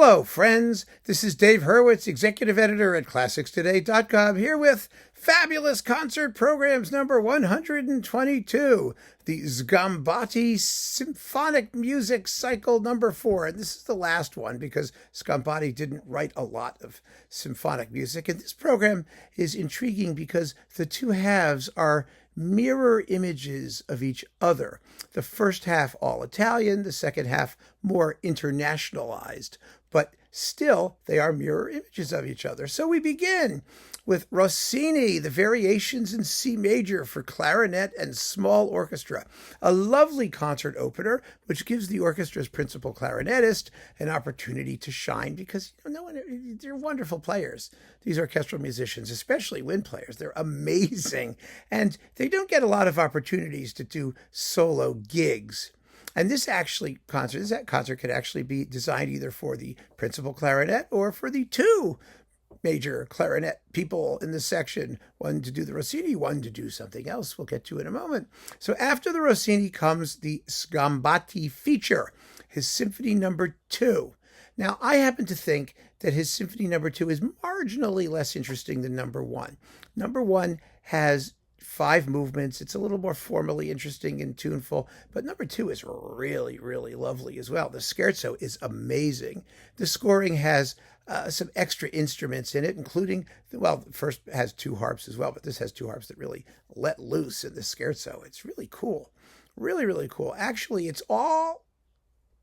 Hello, friends. This is Dave Hurwitz, executive editor at ClassicsToday.com, here with fabulous concert programs number 122, the Sgambati Symphonic Music Cycle number 4. And this is the last one because Sgambati didn't write a lot of symphonic music. And this program is intriguing because the two halves are mirror images of each other. The first half all Italian, the second half more internationalized, but still they are mirror images of each other. So we begin with Rossini, the Variations in C major for clarinet and small orchestra, a lovely concert opener which gives the orchestra's principal clarinetist an opportunity to shine because they're wonderful players. These orchestral musicians, especially wind players, they're amazing, and they don't get a lot of opportunities to do solo gigs. And this concert could actually be designed either for the principal clarinet or for the two major clarinet people in this section, one to do the Rossini, one to do something else we'll get to in a moment. So after the Rossini comes the Sgambati feature, his Symphony No. 2. Now, I happen to think that his Symphony No. 2 is marginally less interesting than No. 1. No. 1 has 5 movements. It's a little more formally interesting and tuneful, but No. 2 is really, really lovely as well. The scherzo is amazing. The scoring has some extra instruments in it, including, the first has 2 harps as well, but this has 2 harps that really let loose in the scherzo. It's really cool. Really, really cool. Actually, it's all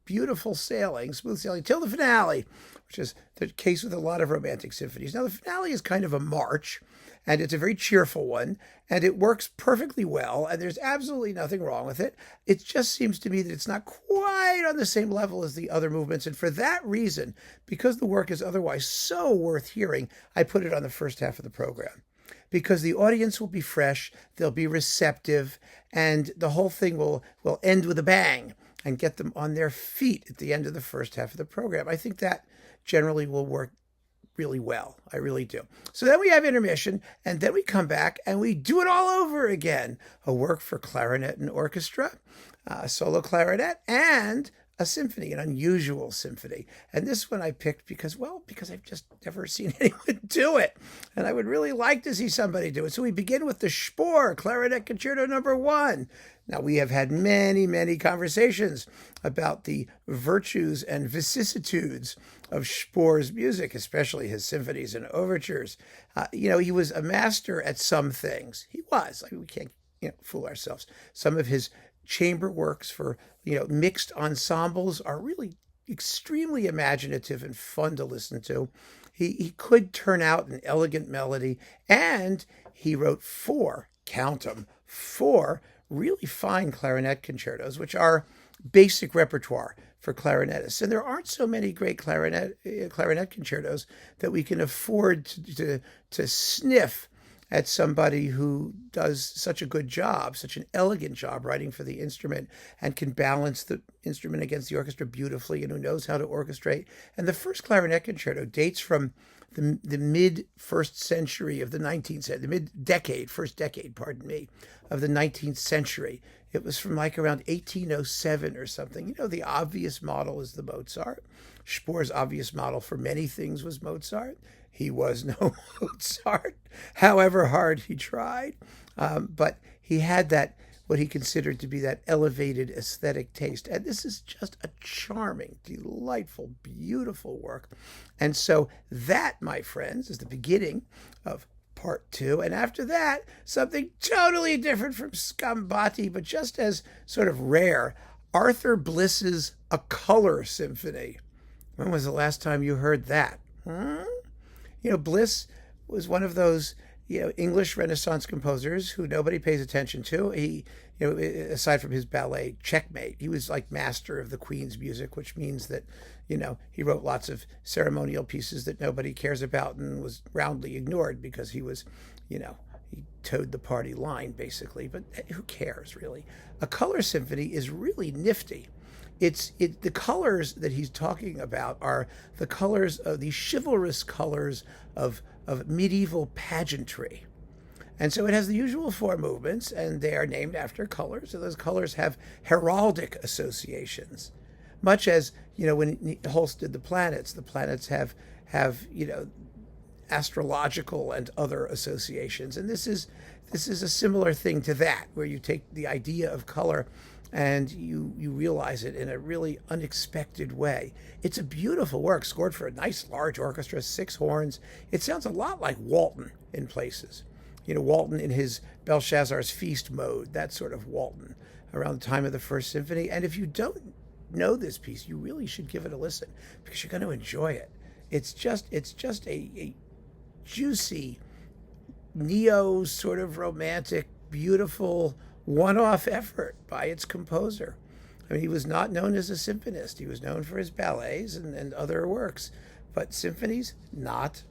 beautiful sailing, smooth sailing, till the finale, which is the case with a lot of romantic symphonies. Now, the finale is kind of a march, and it's a very cheerful one, and it works perfectly well, and there's absolutely nothing wrong with it. It just seems to me that it's not quite on the same level as the other movements, and for that reason, because the work is otherwise so worth hearing, I put it on the first half of the program. Because the audience will be fresh, they'll be receptive, and the whole thing will end with a bang and get them on their feet at the end of the first half of the program. I think that generally will work really well. I really do. So then we have intermission, and then we come back and we do it all over again. A work for clarinet and orchestra, a solo clarinet, and a symphony, an unusual symphony. And this one I picked because I've just never seen anyone do it. And I would really like to see somebody do it. So we begin with the Spohr Clarinet Concerto No. 1. Now, we have had many, many conversations about the virtues and vicissitudes of Spohr's music, especially his symphonies and overtures. He was a master at some things. He was. We can't fool ourselves. Some of his chamber works for mixed ensembles are really extremely imaginative and fun to listen to. He could turn out an elegant melody, and he wrote 4 really fine clarinet concertos, which are basic repertoire for clarinetists. And there aren't so many great clarinet concertos that we can afford to sniff at somebody who does such a good job, such an elegant job writing for the instrument and can balance the instrument against the orchestra beautifully and who knows how to orchestrate. And the first clarinet concerto dates from the mid-first century of the 19th century, first decade, of the 19th century. It was from like around 1807 or something. The obvious model is the Mozart. Spohr's obvious model for many things was Mozart. He was no Mozart, however hard he tried. But he had what he considered to be that elevated aesthetic taste. And this is just a charming, delightful, beautiful work. And so that, my friends, is the beginning of Part 2. And after that, something totally different from Sgambati, but just as sort of rare, Arthur Bliss's A Color Symphony. When was the last time you heard that? Bliss was one of those English Renaissance composers who nobody pays attention to. He, aside from his ballet Checkmate, he was like master of the Queen's music, which means that, he wrote lots of ceremonial pieces that nobody cares about and was roundly ignored because he was, he towed the party line basically. But who cares really? A Color Symphony is really nifty. The colors that he's talking about are the colors of the chivalrous colors of medieval pageantry. And so it has the usual 4 movements, and they are named after colors. So those colors have heraldic associations. much as, when Holst did the planets have, astrological and other associations. And this is a similar thing to that, where you take the idea of color and you realize it in a really unexpected way. It's a beautiful work, scored for a nice large orchestra, 6 horns. It sounds a lot like Walton in places. Walton in his Belshazzar's Feast mode, that sort of Walton, around the time of the First Symphony. And if you don't know this piece, you really should give it a listen, because you're going to enjoy it. It's just a juicy, neo sort of romantic, beautiful one-off effort by its composer. I mean, he was not known as a symphonist. He was known for his ballets and other works, but symphonies, not.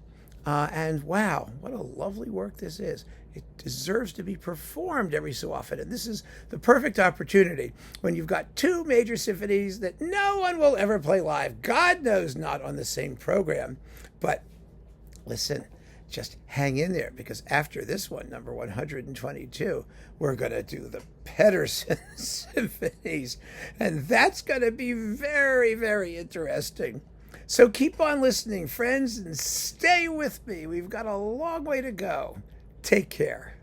And wow, what a lovely work this is. It deserves to be performed every so often. And this is the perfect opportunity when you've got 2 major symphonies that no one will ever play live. God knows not on the same program. But listen, just hang in there, because after this one, number 122, we're going to do the Pedersen symphonies. And that's going to be very, very interesting. So keep on listening, friends, and stay with me. We've got a long way to go. Take care.